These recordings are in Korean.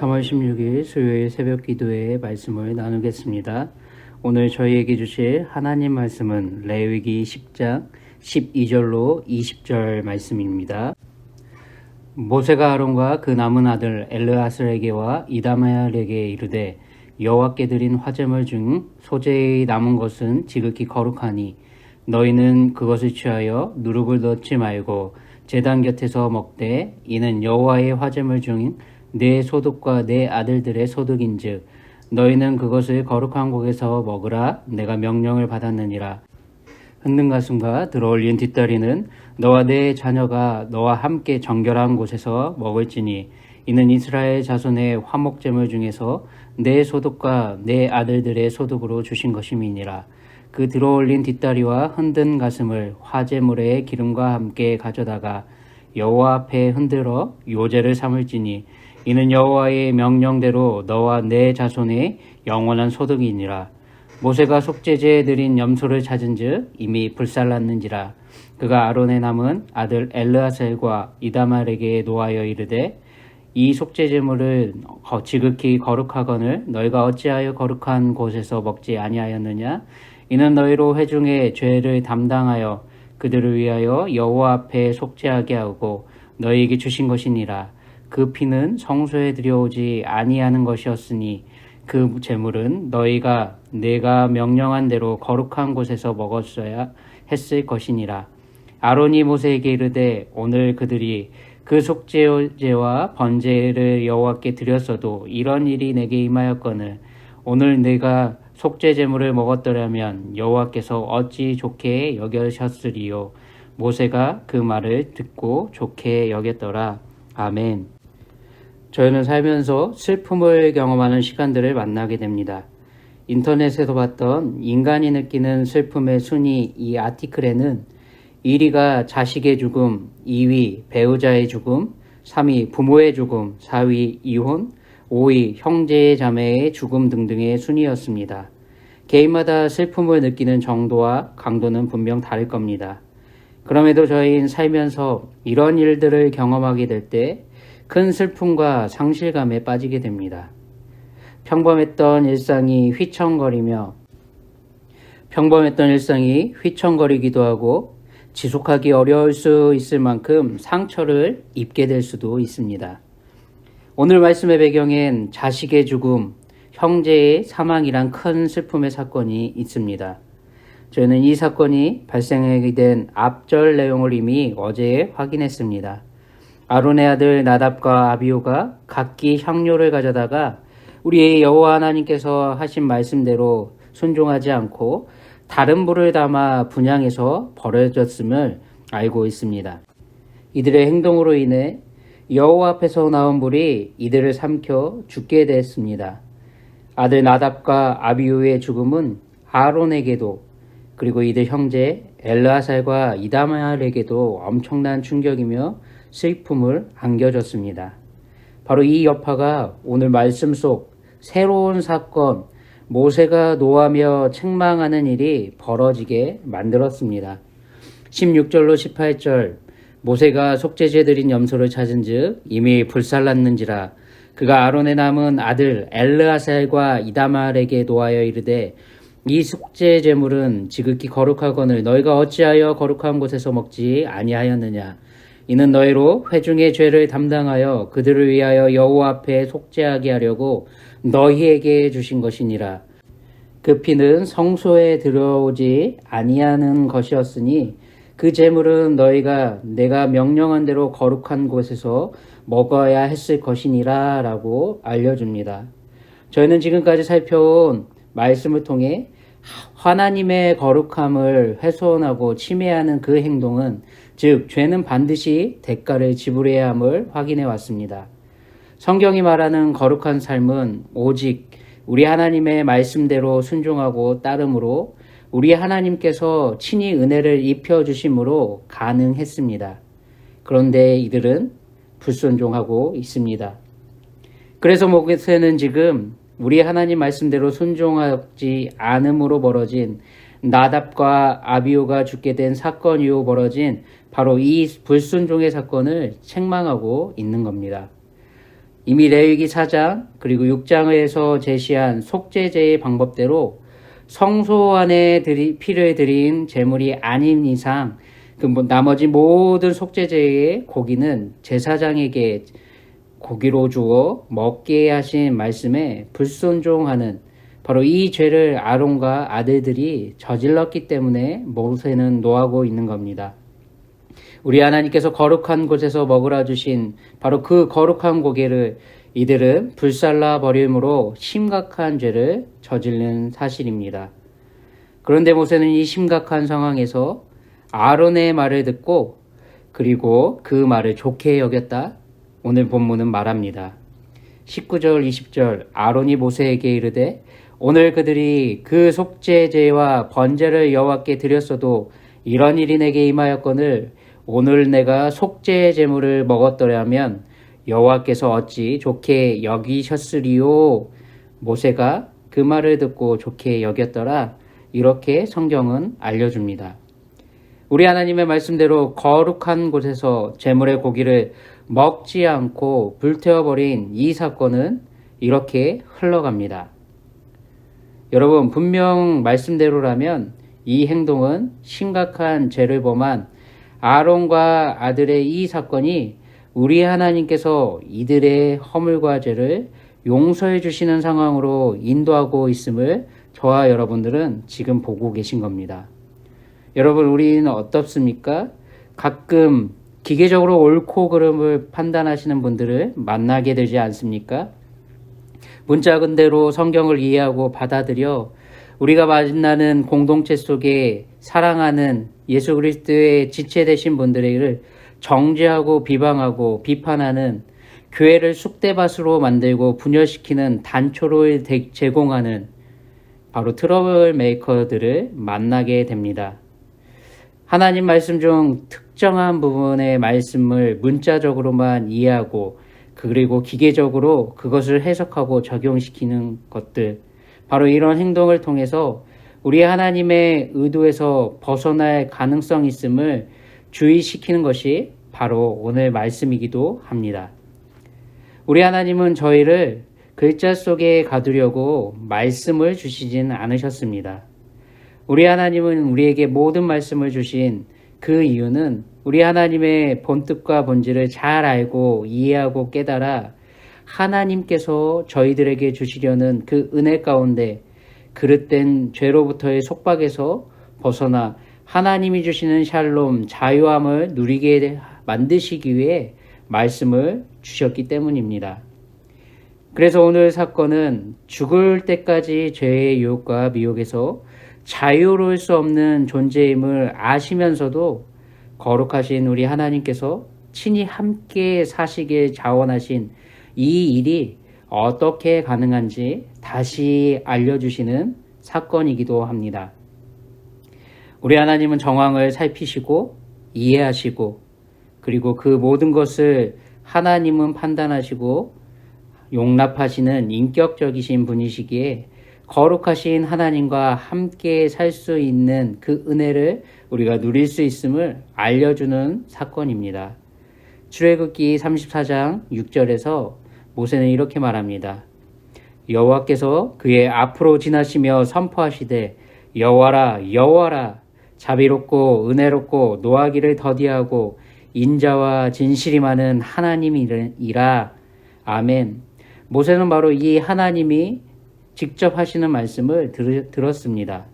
3월 16일 수요일 새벽 기도의 말씀을 나누겠습니다. 오늘 저희에게 주실 하나님 말씀은 레위기 10장 12절로 20절 말씀입니다. 모세가 아론과 그 남은 아들 엘르아슬에게와 이다말에게 이르되 여호와께 드린 화제물 중 소재의 남은 것은 지극히 거룩하니 너희는 그것을 취하여 누룩을 넣지 말고 제단 곁에서 먹되 이는 여호와의 화제물 중 내 소득과 내 아들들의 소득인즉 너희는 그것을 거룩한 곳에서 먹으라. 내가 명령을 받았느니라. 흔든 가슴과 들어올린 뒷다리는 너와 내 자녀가 너와 함께 정결한 곳에서 먹을지니 이는 이스라엘 자손의 화목제물 중에서 내 소득과 내 아들들의 소득으로 주신 것임이니라. 그 들어올린 뒷다리와 흔든 가슴을 화제물의 기름과 함께 가져다가 여호와 앞에 흔들어 요제를 삼을지니 이는 여호와의 명령대로 너와 내 자손의 영원한 소득이니라. 모세가 속죄제에 드린 염소를 찾은즉 이미 불살랐는지라. 그가 아론의 남은 아들 엘르아셀과 이다말에게 노하여 이르되 이 속죄제물을 지극히 거룩하거늘 너희가 어찌하여 거룩한 곳에서 먹지 아니하였느냐. 이는 너희로 회중의 죄를 담당하여 그들을 위하여 여호와 앞에 속죄하게 하고 너희에게 주신 것이니라. 그 피는 성소에 들여오지 아니하는 것이었으니 그 제물은 너희가 내가 명령한 대로 거룩한 곳에서 먹었어야 했을 것이니라. 아론이 모세에게 이르되 오늘 그들이 그 속죄제와 번제를 여호와께 드렸어도 이런 일이 내게 임하였거늘 오늘 내가 속죄제물을 먹었더라면 여호와께서 어찌 좋게 여겨셨으리요. 모세가 그 말을 듣고 좋게 여겼더라. 아멘. 저희는 살면서 슬픔을 경험하는 시간들을 만나게 됩니다. 인터넷에서 봤던 인간이 느끼는 슬픔의 순위 이 아티클에는 1위가 자식의 죽음, 2위 배우자의 죽음, 3위 부모의 죽음, 4위 이혼, 5위 형제 자매의 죽음 등등의 순위였습니다. 개인마다 슬픔을 느끼는 정도와 강도는 분명 다를 겁니다. 그럼에도 저희는 살면서 이런 일들을 경험하게 될 때 큰 슬픔과 상실감에 빠지게 됩니다. 평범했던 일상이 휘청거리기도 하고 지속하기 어려울 수 있을 만큼 상처를 입게 될 수도 있습니다. 오늘 말씀의 배경엔 자식의 죽음, 형제의 사망이란 큰 슬픔의 사건이 있습니다. 저희는 이 사건이 발생하게 된 앞절 내용을 이미 어제 확인했습니다. 아론의 아들 나답과 아비후가 각기 향료를 가져다가 우리의 여호와 하나님께서 하신 말씀대로 순종하지 않고 다른 불을 담아 분향해서 버려졌음을 알고 있습니다. 이들의 행동으로 인해 여호와 앞에서 나온 불이 이들을 삼켜 죽게 됐습니다. 아들 나답과 아비후의 죽음은 아론에게도 그리고 이들 형제 엘르아살과 이다말에게도 엄청난 충격이며 슬픔을 안겨줬습니다. 바로 이 여파가 오늘 말씀 속 새로운 사건, 모세가 노하며 책망하는 일이 벌어지게 만들었습니다. 16절로 18절 모세가 속죄제 드린 염소를 찾은즉 이미 불살랐는지라. 그가 아론의 남은 아들 엘르아살과 이다말에게 노하여 이르되 이 속죄 제물은 지극히 거룩하거늘 너희가 어찌하여 거룩한 곳에서 먹지 아니하였느냐. 이는 너희로 회중의 죄를 담당하여 그들을 위하여 여호와 앞에 속죄하게 하려고 너희에게 주신 것이니라. 그 피는 성소에 들어오지 아니하는 것이었으니 그 제물은 너희가 내가 명령한 대로 거룩한 곳에서 먹어야 했을 것이니라 라고 알려줍니다. 저희는 지금까지 살펴온 말씀을 통해 하나님의 거룩함을 훼손하고 침해하는 그 행동은 즉 죄는 반드시 대가를 지불해야 함을 확인해 왔습니다. 성경이 말하는 거룩한 삶은 오직 우리 하나님의 말씀대로 순종하고 따름으로 우리 하나님께서 친히 은혜를 입혀주심으로 가능했습니다. 그런데 이들은 불순종하고 있습니다. 그래서 모세는 지금 우리 하나님 말씀대로 순종하지 않음으로 벌어진 나답과 아비후가 죽게 된 사건 이후 벌어진 바로 이 불순종의 사건을 책망하고 있는 겁니다. 이미 레위기 4장 그리고 6장에서 제시한 속죄제의 방법대로 성소 안에 피를 드린 제물이 아닌 이상 나머지 모든 속죄제의 고기는 제사장에게 고기로 주어 먹게 하신 말씀에 불순종하는 바로 이 죄를 아론과 아들들이 저질렀기 때문에 모세는 노하고 있는 겁니다. 우리 하나님께서 거룩한 곳에서 먹으라 주신 바로 그 거룩한 고기를 이들은 불살라 버림으로 심각한 죄를 저지른 사실입니다. 그런데 모세는 이 심각한 상황에서 아론의 말을 듣고 그리고 그 말을 좋게 여겼다. 오늘 본문은 말합니다. 19절 20절 아론이 모세에게 이르되 오늘 그들이 그 속죄제와 번제를 여호와께 드렸어도 이런 일이 내게 임하였거늘 오늘 내가 속죄 제물을 먹었더라면 여호와께서 어찌 좋게 여기셨으리요. 모세가 그 말을 듣고 좋게 여겼더라. 이렇게 성경은 알려줍니다. 우리 하나님의 말씀대로 거룩한 곳에서 제물의 고기를 먹지 않고 불태워버린 이 사건은 이렇게 흘러갑니다. 여러분, 분명 말씀대로라면 이 행동은 심각한 죄를 범한 아론과 아들의 이 사건이 우리 하나님께서 이들의 허물과 죄를 용서해 주시는 상황으로 인도하고 있음을 저와 여러분들은 지금 보고 계신 겁니다. 여러분, 우리는 어떻습니까? 가끔 기계적으로 옳고 그름을 판단하시는 분들을 만나게 되지 않습니까? 문자 그대로 성경을 이해하고 받아들여 우리가 만나는 공동체 속에 사랑하는 예수 그리스도의 지체 되신 분들을 정죄하고 비방하고 비판하는 교회를 쑥대밭으로 만들고 분열시키는 단초를 제공하는 바로 트러블 메이커들을 만나게 됩니다. 하나님 말씀 중 특정한 부분의 말씀을 문자적으로만 이해하고 그리고 기계적으로 그것을 해석하고 적용시키는 것들, 바로 이런 행동을 통해서 우리 하나님의 의도에서 벗어날 가능성이 있음을 주의시키는 것이 바로 오늘 말씀이기도 합니다. 우리 하나님은 저희를 글자 속에 가두려고 말씀을 주시진 않으셨습니다. 우리 하나님은 우리에게 모든 말씀을 주신 그 이유는 우리 하나님의 본뜻과 본질을 잘 알고 이해하고 깨달아 하나님께서 저희들에게 주시려는 그 은혜 가운데 그릇된 죄로부터의 속박에서 벗어나 하나님이 주시는 샬롬, 자유함을 누리게 만드시기 위해 말씀을 주셨기 때문입니다. 그래서 오늘 사건은 죽을 때까지 죄의 유혹과 미혹에서 자유로울 수 없는 존재임을 아시면서도 거룩하신 우리 하나님께서 친히 함께 사시길 자원하신 이 일이 어떻게 가능한지 다시 알려주시는 사건이기도 합니다. 우리 하나님은 정황을 살피시고 이해하시고 그리고 그 모든 것을 하나님은 판단하시고 용납하시는 인격적이신 분이시기에 거룩하신 하나님과 함께 살 수 있는 그 은혜를 우리가 누릴 수 있음을 알려주는 사건입니다. 출애굽기 34장 6절에서 모세는 이렇게 말합니다. 여호와께서 그의 앞으로 지나시며 선포하시되 여호와라 여호와라 자비롭고 은혜롭고 노하기를 더디하고 인자와 진실이 많은 하나님이라. 아멘. 모세는 바로 이 하나님이 직접 하시는 말씀을 들었습니다.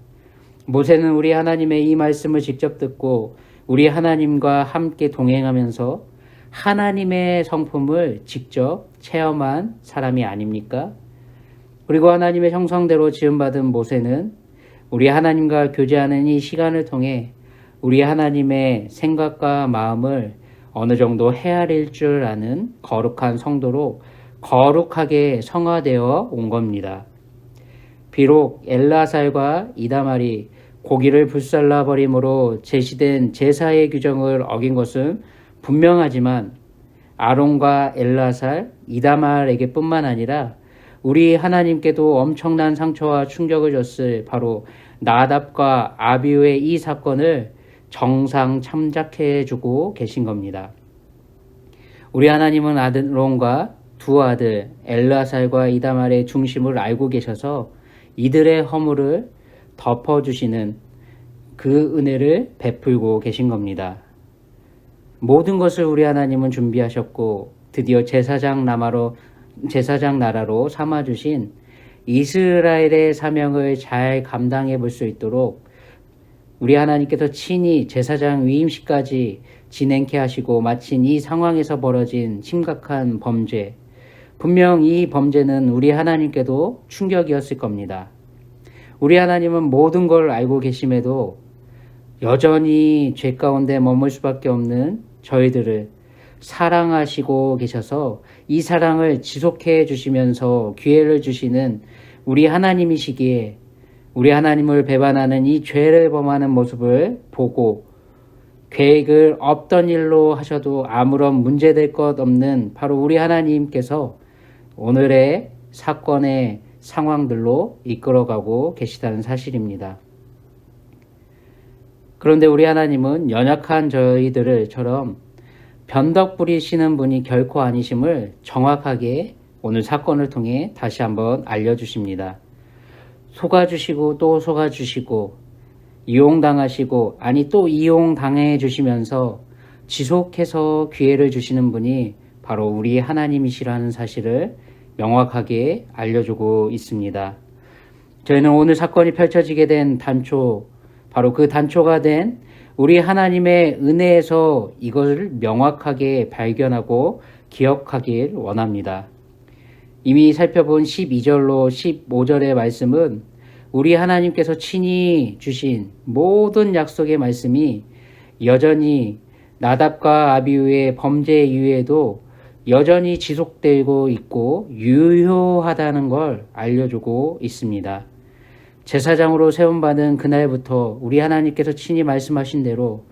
모세는 우리 하나님의 이 말씀을 직접 듣고 우리 하나님과 함께 동행하면서 하나님의 성품을 직접 체험한 사람이 아닙니까? 그리고 하나님의 형상대로 지음받은 모세는 우리 하나님과 교제하는 이 시간을 통해 우리 하나님의 생각과 마음을 어느 정도 헤아릴 줄 아는 거룩한 성도로 거룩하게 성화되어 온 겁니다. 비록 엘르아살과 이다말이 고기를 불살라 버림으로 제시된 제사의 규정을 어긴 것은 분명하지만 아론과 엘르아살, 이다말에게 뿐만 아니라 우리 하나님께도 엄청난 상처와 충격을 줬을 바로 나답과 아비후의 이 사건을 정상 참작해 주고 계신 겁니다. 우리 하나님은 아론과 두 아들 엘르아살과 이다말의 중심을 알고 계셔서 이들의 허물을 덮어주시는 그 은혜를 베풀고 계신 겁니다. 모든 것을 우리 하나님은 준비하셨고 드디어 제사장 나라로 삼아주신 이스라엘의 사명을 잘 감당해 볼 수 있도록 우리 하나님께서 친히 제사장 위임식까지 진행케 하시고 마친 이 상황에서 벌어진 심각한 범죄, 분명 이 범죄는 우리 하나님께도 충격이었을 겁니다. 우리 하나님은 모든 걸 알고 계심에도 여전히 죄 가운데 머물 수밖에 없는 저희들을 사랑하시고 계셔서 이 사랑을 지속해 주시면서 기회를 주시는 우리 하나님이시기에 우리 하나님을 배반하는 이 죄를 범하는 모습을 보고 계획을 없던 일로 하셔도 아무런 문제될 것 없는 바로 우리 하나님께서 오늘의 사건의 상황들로 이끌어가고 계시다는 사실입니다. 그런데 우리 하나님은 연약한 저희들처럼 변덕 부리시는 분이 결코 아니심을 정확하게 오늘 사건을 통해 다시 한번 알려주십니다. 속아주시고 또 속아주시고 이용당하시고 아니 또 이용당해 주시면서 지속해서 기회를 주시는 분이 바로 우리 하나님이시라는 사실을 명확하게 알려주고 있습니다. 저희는 오늘 사건이 펼쳐지게 된 단초, 바로 그 단초가 된 우리 하나님의 은혜에서 이것을 명확하게 발견하고 기억하길 원합니다. 이미 살펴본 12절로 15절의 말씀은 우리 하나님께서 친히 주신 모든 약속의 말씀이 여전히 나답과 아비후의 범죄 이후에도 여전히 지속되고 있고 유효하다는 걸 알려주고 있습니다. 제사장으로 세움받은 그날부터 우리 하나님께서 친히 말씀하신 대로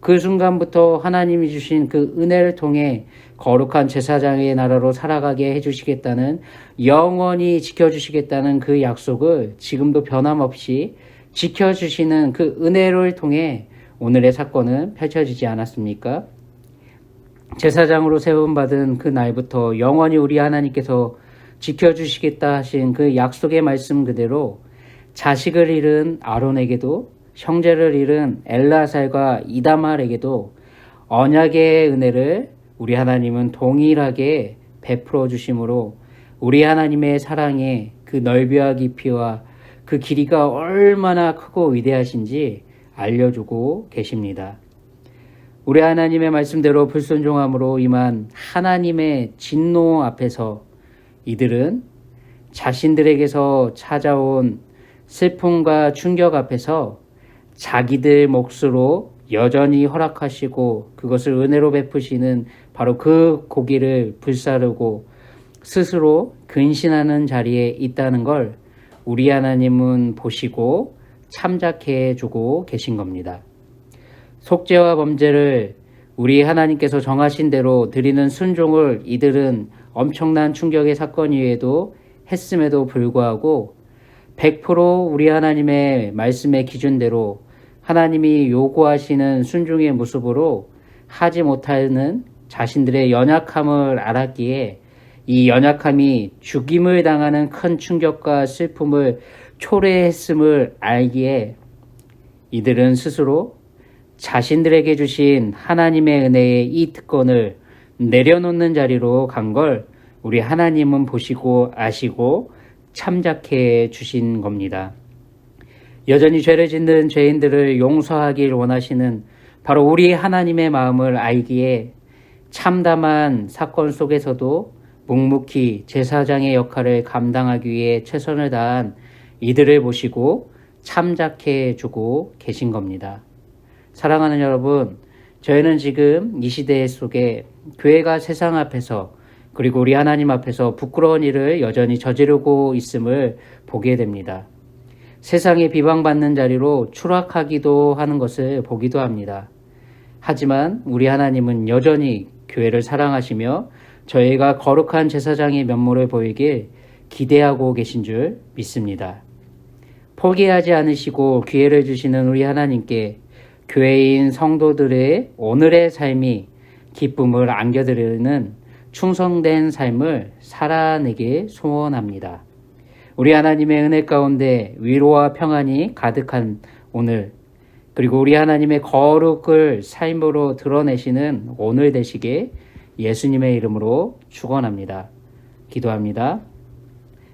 그 순간부터 하나님이 주신 그 은혜를 통해 거룩한 제사장의 나라로 살아가게 해주시겠다는, 영원히 지켜주시겠다는 그 약속을 지금도 변함없이 지켜주시는 그 은혜를 통해 오늘의 사건은 펼쳐지지 않았습니까? 제사장으로 세움받은 그 날부터 영원히 우리 하나님께서 지켜주시겠다 하신 그 약속의 말씀 그대로 자식을 잃은 아론에게도, 형제를 잃은 엘르아살과 이다말에게도 언약의 은혜를 우리 하나님은 동일하게 베풀어 주심으로 우리 하나님의 사랑의 그 넓이와 깊이와 그 길이가 얼마나 크고 위대하신지 알려주고 계십니다. 우리 하나님의 말씀대로 불순종함으로 임한 하나님의 진노 앞에서 이들은 자신들에게서 찾아온 슬픔과 충격 앞에서 자기들 몫으로 여전히 허락하시고 그것을 은혜로 베푸시는 바로 그 고기를 불사르고 스스로 근신하는 자리에 있다는 걸 우리 하나님은 보시고 참작해 주고 계신 겁니다. 속죄와 범죄를 우리 하나님께서 정하신 대로 드리는 순종을 이들은 엄청난 충격의 사건 이외에도 했음에도 불구하고 100% 우리 하나님의 말씀의 기준대로 하나님이 요구하시는 순종의 모습으로 하지 못하는 자신들의 연약함을 알았기에 이 연약함이 죽임을 당하는 큰 충격과 슬픔을 초래했음을 알기에 이들은 스스로 자신들에게 주신 하나님의 은혜의 이 특권을 내려놓는 자리로 간 걸 우리 하나님은 보시고 아시고 참작해 주신 겁니다. 여전히 죄를 짓는 죄인들을 용서하길 원하시는 바로 우리 하나님의 마음을 알기에 참담한 사건 속에서도 묵묵히 제사장의 역할을 감당하기 위해 최선을 다한 이들을 보시고 참작해 주고 계신 겁니다. 사랑하는 여러분, 저희는 지금 이 시대 속에 교회가 세상 앞에서 그리고 우리 하나님 앞에서 부끄러운 일을 여전히 저지르고 있음을 보게 됩니다. 세상에 비방받는 자리로 추락하기도 하는 것을 보기도 합니다. 하지만 우리 하나님은 여전히 교회를 사랑하시며 저희가 거룩한 제사장의 면모를 보이길 기대하고 계신 줄 믿습니다. 포기하지 않으시고 기회를 주시는 우리 하나님께 교회인 성도들의 오늘의 삶이 기쁨을 안겨드리는 충성된 삶을 살아내길 소원합니다. 우리 하나님의 은혜 가운데 위로와 평안이 가득한 오늘, 그리고 우리 하나님의 거룩을 삶으로 드러내시는 오늘 되시게 예수님의 이름으로 축원합니다. 기도합니다.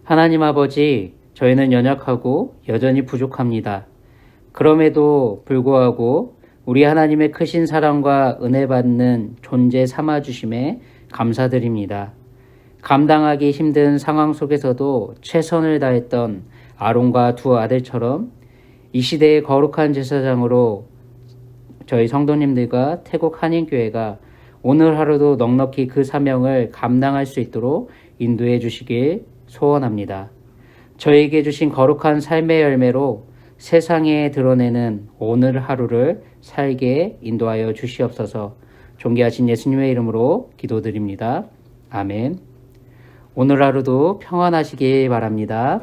하나님 아버지, 저희는 연약하고 여전히 부족합니다. 그럼에도 불구하고 우리 하나님의 크신 사랑과 은혜 받는 존재 삼아주심에 감사드립니다. 감당하기 힘든 상황 속에서도 최선을 다했던 아론과 두 아들처럼 이 시대의 거룩한 제사장으로 저희 성도님들과 태국 한인교회가 오늘 하루도 넉넉히 그 사명을 감당할 수 있도록 인도해 주시길 소원합니다. 저에게 주신 거룩한 삶의 열매로 세상에 드러내는 오늘 하루를 살게 인도하여 주시옵소서. 존귀하신 예수님의 이름으로 기도드립니다. 아멘. 오늘 하루도 평안하시길 바랍니다.